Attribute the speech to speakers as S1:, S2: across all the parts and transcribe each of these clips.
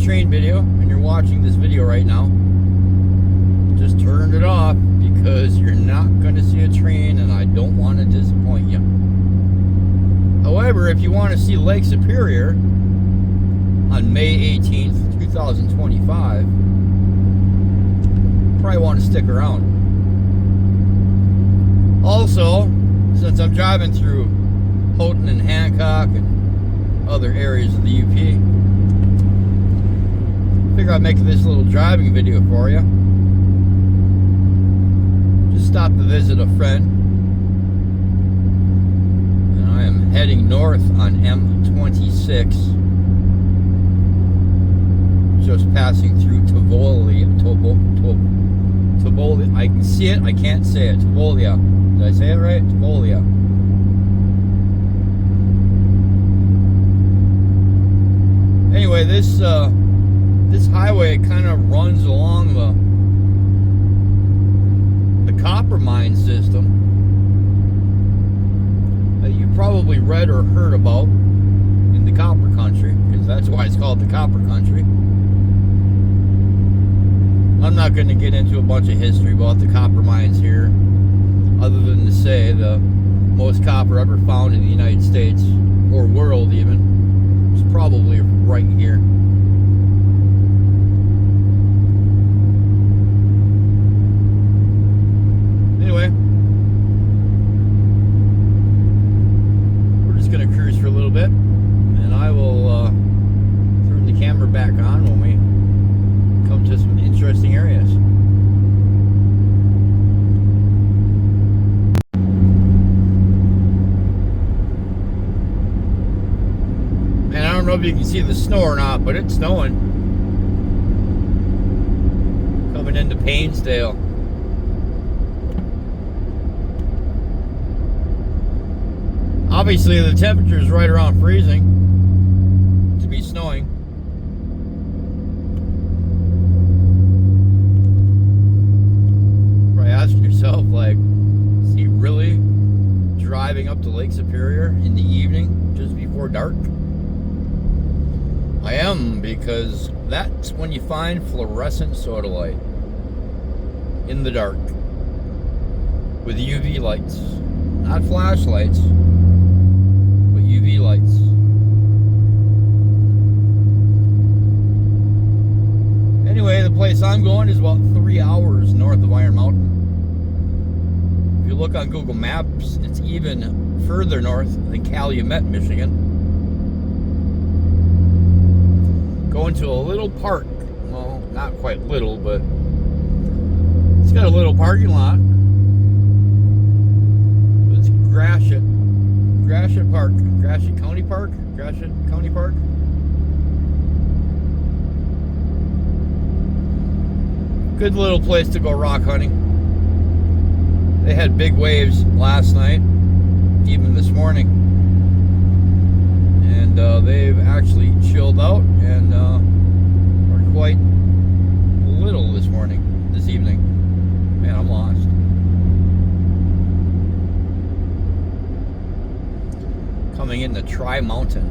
S1: train video and you're watching this video right now, just turn it off because you're not going to see a train and I don't want to disappoint you. However, if you want to see Lake Superior on May 18th, 2025, probably want to stick around. Also, since I'm driving through Houghton and Hancock and other areas of the UP, figure I'd make this little driving video for you. Just stopped to visit a friend, and I am heading north on M26, just passing through Tivoli. I can see it, I can't say it. Tivolia. Did I say it right? Tivolia. Anyway, this highway kind of runs along the copper mine system that you probably read or heard about in the copper country, because that's why it's called the copper country. I'm not going to get into a bunch of history about the copper mines here, other than to say the most copper ever found in the United States, or world even, is probably right here. Anyway, we're just going to cruise for a little bit, and I will turn the camera back on when we come to some interesting areas. Man, I don't know if you can see the snow or not, but it's snowing. Coming into Painesdale. Obviously, the temperature is right around freezing to be snowing. Probably asking yourself, like, is he really driving up to Lake Superior in the evening just before dark? I am, because that's when you find fluorescent soda light in the dark with UV lights, not flashlights. UV lights. Anyway, the place I'm going is about 3 hours north of Iron Mountain. If you look on Google Maps, it's even further north than Calumet, Michigan. Going to a little park. Well, not quite little, but it's got a little parking lot. It's Gratiot Park. Gratiot County Park? Gratiot County Park? Good little place to go rock hunting. They had big waves last night, even this morning. And they've actually chilled out and are quite little this evening. Man, I'm lost. Coming into Tri-Mountain.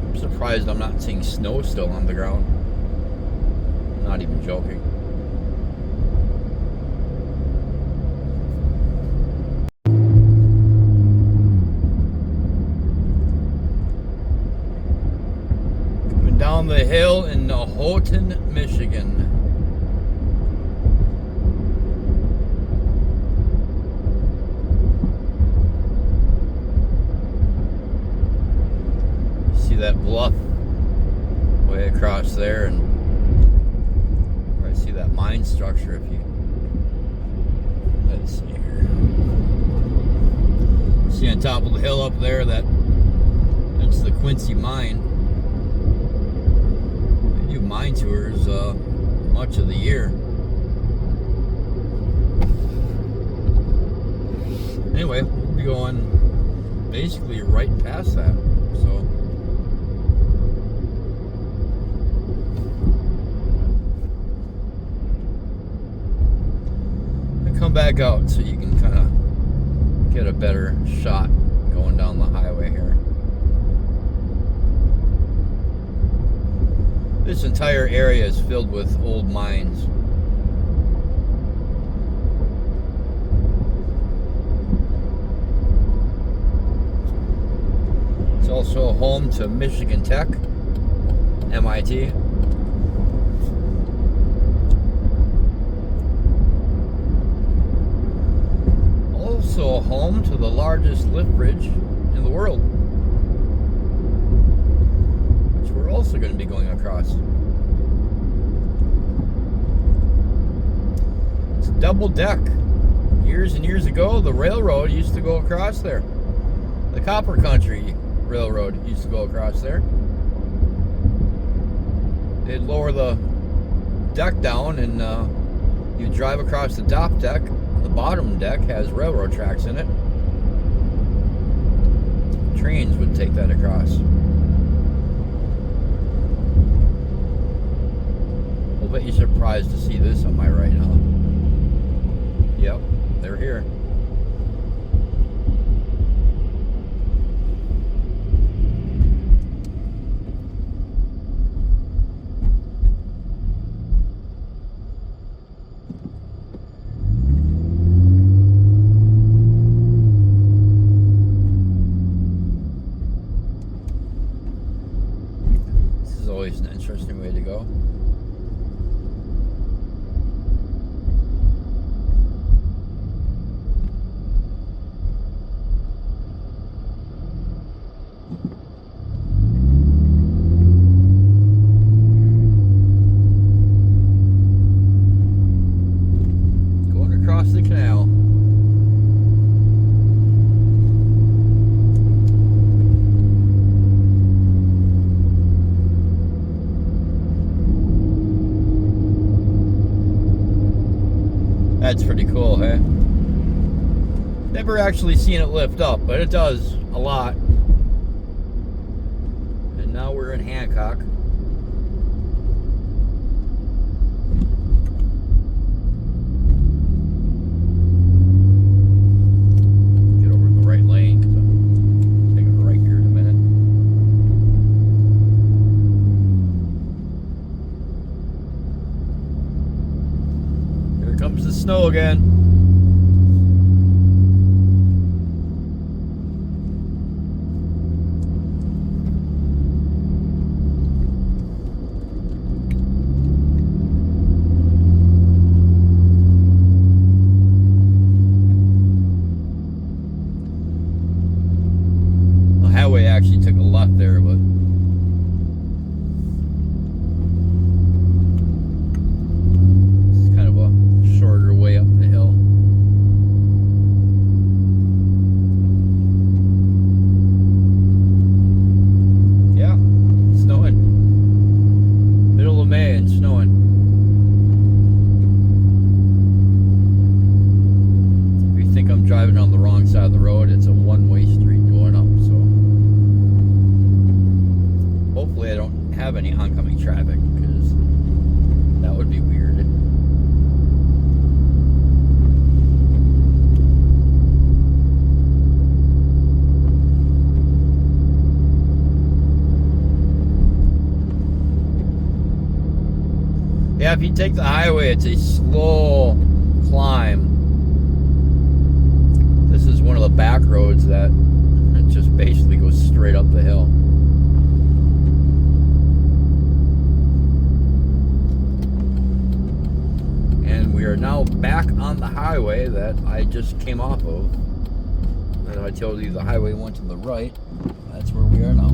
S1: I'm surprised I'm not seeing snow still on the ground. I'm not even joking. Coming down the hill in Houghton, Michigan. That bluff way across there, and probably see that mine structure if you, let's see here, see on top of the hill up there, that's the Quincy mine. They do mine tours much of the year. Anyway, we'll be going basically right past that, so come back out so you can kind of get a better shot going down the highway here. This entire area is filled with old mines. It's also home to Michigan Tech, MIT. Also home to the largest lift bridge in the world, which we're also going to be going across. It's double deck. Years and years ago, the railroad used to go across there. The Copper Country Railroad used to go across there. They'd lower the deck down and you'd drive across the top deck. The bottom deck has railroad tracks in it. Trains would take that across. I'll bet you're surprised to see this on my right now. Yep, they're here. Always an interesting way to go. Going across the canal. That's pretty cool, hey? Never actually seen it lift up, but it does a lot. And now we're in Hancock. Get over in the right lane, because I'm taking a right here in a minute. Here comes the snow again. The highway actually took a left there, but shorter way up the hill. Yeah, snowing. Middle of May and snowing. If you think I'm driving on the wrong side of the road, it's a one-way street going up, so hopefully I don't have any oncoming traffic, because that would be weird. Yeah, if you take the highway, it's a slow climb. This is one of the back roads that just basically goes straight up the hill. And we are now back on the highway that I just came off of. And I told you the highway went to the right. That's where we are now.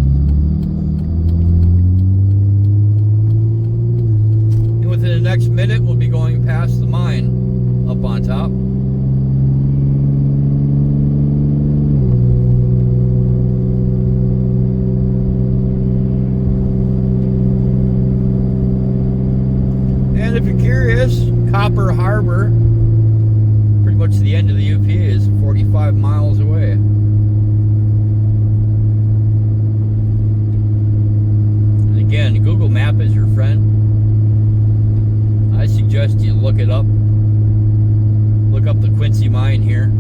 S1: Within the next minute, we'll be going past the mine up on top. And if you're curious, Copper Harbor, pretty much the end of the UP, is 45 miles away. And again, Google Map is your friend. I suggest you look it up. Look up the Quincy mine here.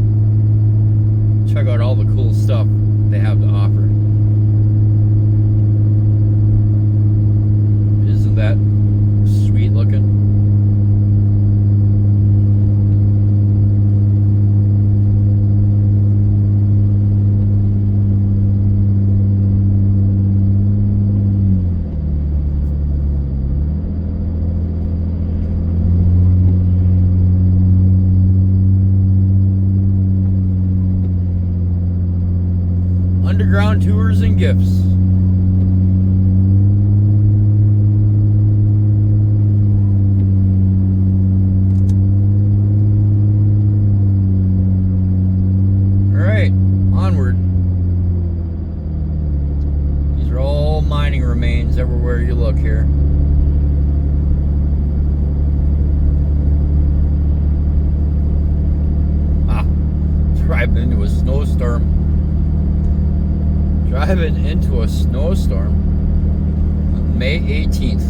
S1: stuff they have to offer. Isn't that sweet looking? Underground tours and gifts. All right, onward. These are all mining remains everywhere you look here. Driving into a snowstorm. Driving into a snowstorm on May 18th.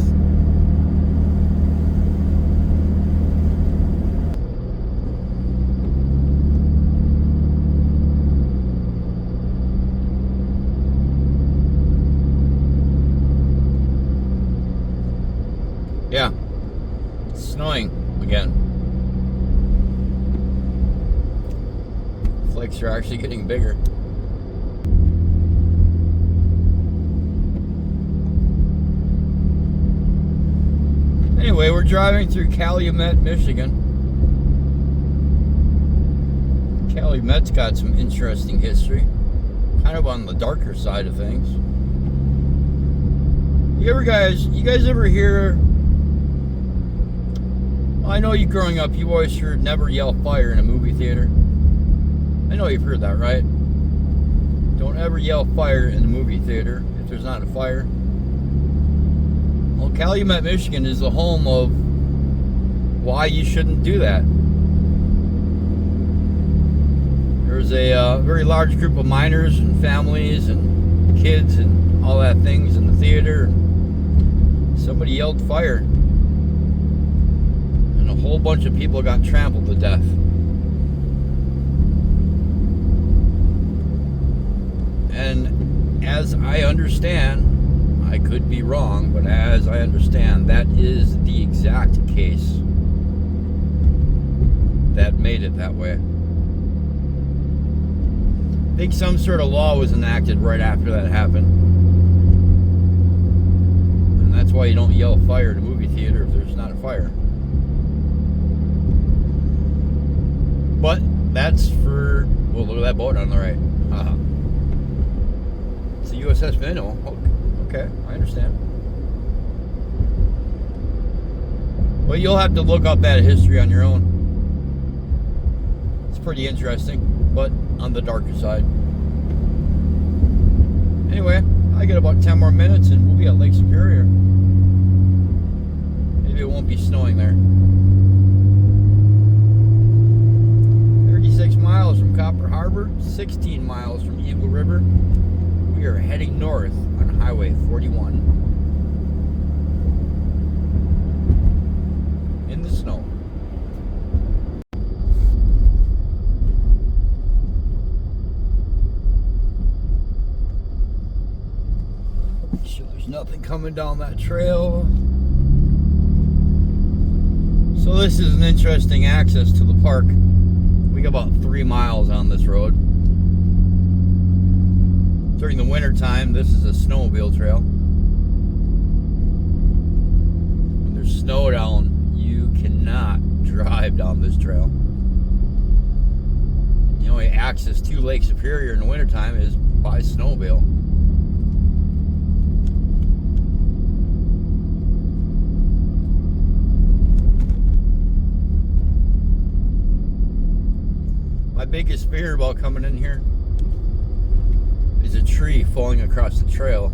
S1: Yeah, it's snowing again. Flakes are actually getting bigger. Anyway, we're driving through Calumet, Michigan. Calumet's got some interesting history, kind of on the darker side of things. You guys ever hear? Well, I know you growing up, you always heard never yell fire in a movie theater. I know you've heard that, right? Don't ever yell fire in the movie theater if there's not a fire. Well, Calumet, Michigan is the home of why you shouldn't do that. There's a very large group of miners and families and kids and all that things in the theater, and somebody yelled fire, and a whole bunch of people got trampled to death. And as I understand, I could be wrong, but as I understand, that is the exact case that made it that way. I think some sort of law was enacted right after that happened. And that's why you don't yell fire at a movie theater if there's not a fire. But that's for, well, look at that boat on the right. It's the USS Minnow. Okay, I understand. Well, you'll have to look up that history on your own. It's pretty interesting, but on the darker side. Anyway, I got about 10 more minutes and we'll be at Lake Superior. Maybe it won't be snowing there. 36 miles from Copper Harbor, 16 miles from Eagle River. We are heading north on Highway 41 in the snow. So there's nothing coming down that trail. So this is an interesting access to the park. We got about 3 miles on this road. During the winter time, this is a snowmobile trail. When there's snow down, you cannot drive down this trail. The only access to Lake Superior in the wintertime is by snowmobile. My biggest fear about coming in here is a tree falling across the trail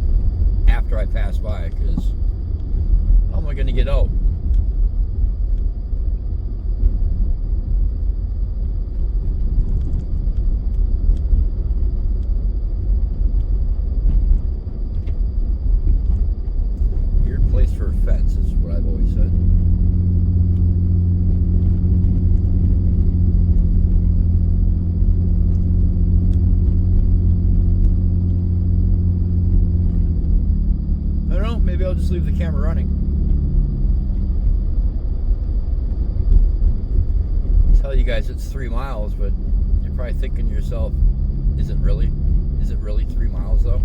S1: after I pass by, because how am I going to get out? Weird place for a fence is what I've always said. maybe I'll just leave the camera running. Tell you guys it's 3 miles, but you're probably thinking to yourself, is it really? Is it really 3 miles though?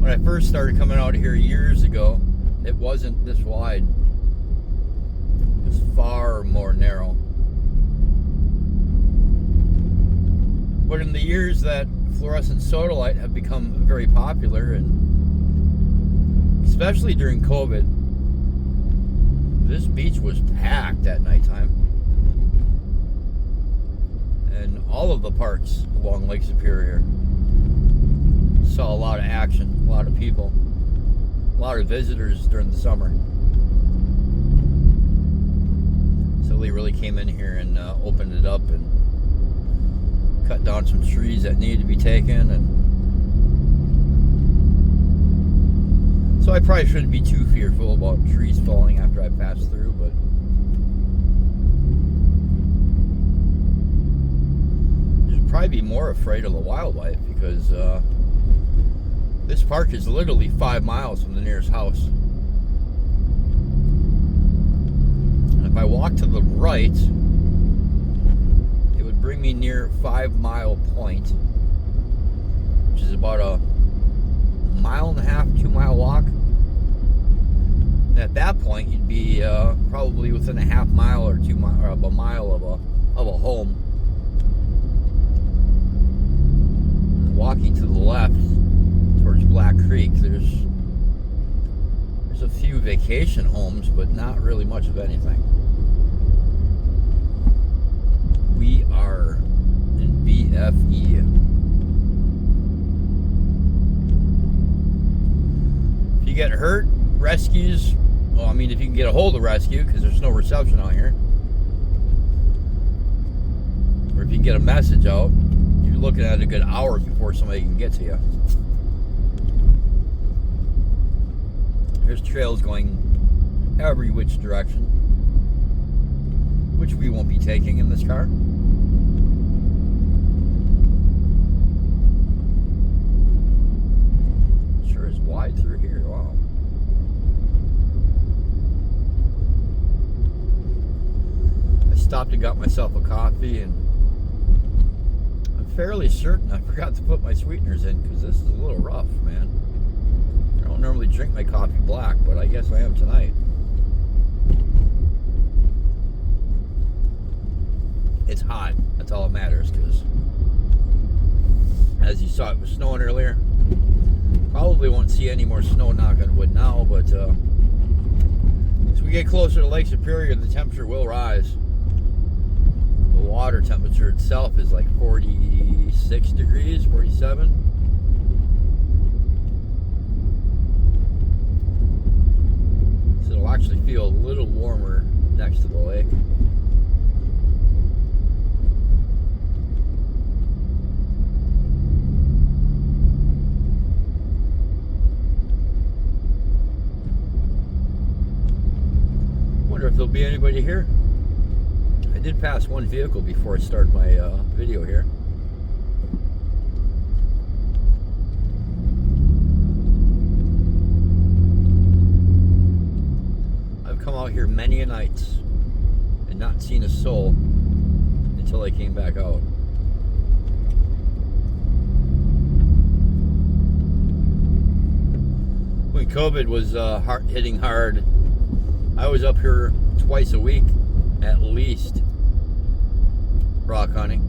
S1: When I first started coming out here years ago, it wasn't this wide. It was far more narrow. But in the years that fluorescent sodalite have become very popular, and especially during COVID, this beach was packed at nighttime. And all of the parks along Lake Superior saw a lot of action, a lot of people, a lot of visitors during the summer. So they really came in here and opened it up and cut down some trees that needed to be taken. And so I probably shouldn't be too fearful about trees falling after I pass through, but you should probably be more afraid of the wildlife, because this park is literally 5 miles from the nearest house. And if I walk to the right, it would bring me near 5 Mile Point, which is about a 1.5 mile, 2 mile walk. And at that point, you'd be probably within a half mile or 2 mile, or a mile of a home. And walking to the left towards Black Creek, there's a few vacation homes, but not really much of anything. We are in BFE. If you get hurt, rescues, well, I mean, if you can get a hold of rescue, because there's no reception out here, or if you can get a message out, you're looking at a good hour before somebody can get to you. There's trails going every which direction, which we won't be taking in this car. Sure is wide through here. Wow. I stopped and got myself a coffee, and I'm fairly certain I forgot to put my sweeteners in, because this is a little rough, man. I don't normally drink my coffee black, but I guess I am tonight. It's hot. That's all that matters, because as you saw, it was snowing earlier. Probably won't see any more snow, knock on wood, now, but as we get closer to Lake Superior, the temperature will rise. The water temperature itself is like 46 degrees, 47. So it'll actually feel a little warmer next to the lake. Wonder if there'll be anybody here. I did pass one vehicle before I started my video here. Come out here many a nights and not seen a soul until I came back out. When COVID was hitting hard, I was up here twice a week at least, rock hunting.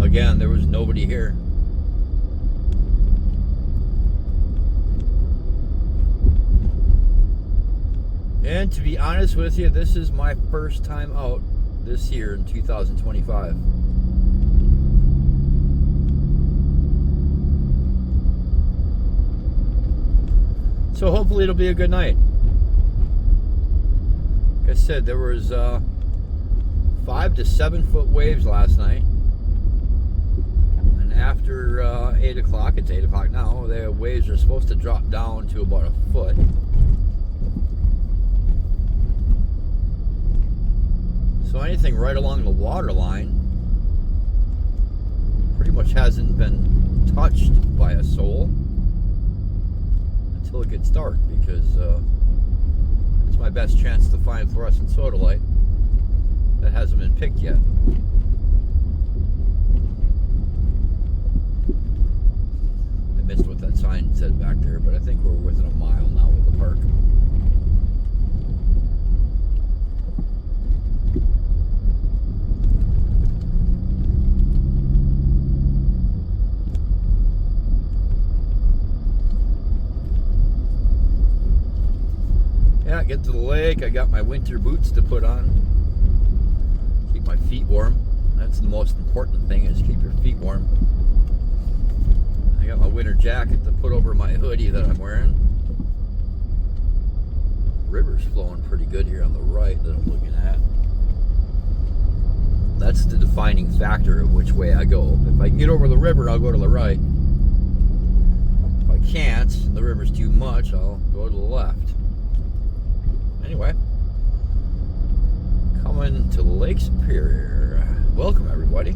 S1: Again, there was nobody here. And to be honest with you, this is my first time out this year in 2025. So hopefully it'll be a good night. Like I said, there was 5 to 7 foot waves last night. And after 8 o'clock, it's 8 o'clock now, the waves are supposed to drop down to about a foot. So anything right along the water line pretty much hasn't been touched by a soul until it gets dark, because it's my best chance to find fluorescent sodalite that hasn't been picked yet. I missed what that sign said back there, but I think we're within a mile now of the park. Yeah, get to the lake. I got my winter boots to put on. Keep my feet warm. That's the most important thing, is keep your feet warm. I got my winter jacket to put over my hoodie that I'm wearing. River's flowing pretty good here on the right that I'm looking at. That's the defining factor of which way I go. If I can get over the river, I'll go to the right. If I can't, the river's too much, I'll go to the left. Anyway, coming to Lake Superior. Welcome, everybody.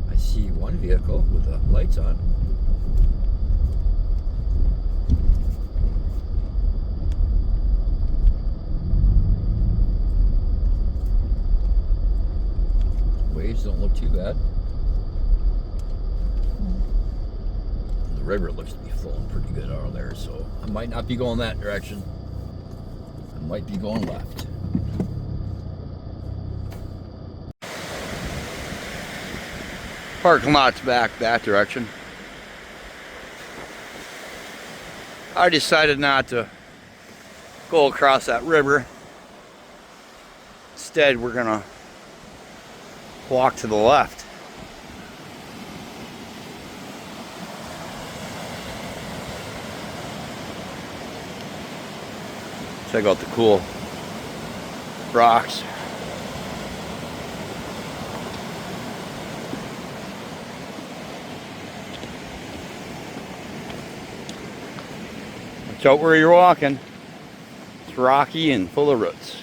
S1: I see one vehicle with the lights on. Waves don't look too bad. The river looks to be flowing pretty good out of there, so I might not be going that direction. I might be going left. Parking lot's back that direction. I decided not to go across that river. Instead, we're gonna walk to the left. Check out the cool rocks. Watch out where you're walking. It's rocky and full of roots.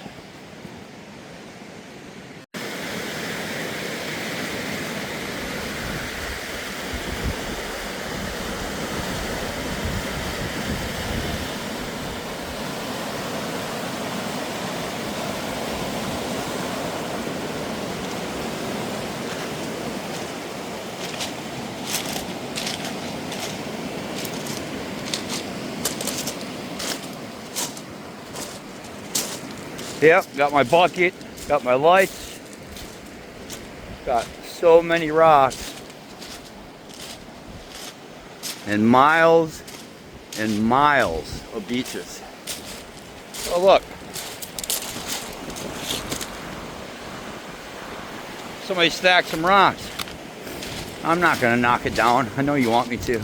S1: Yep, got my bucket, got my lights, got so many rocks, and miles of beaches. Oh look, somebody stacked some rocks. I'm not gonna knock it down. I know you want me to.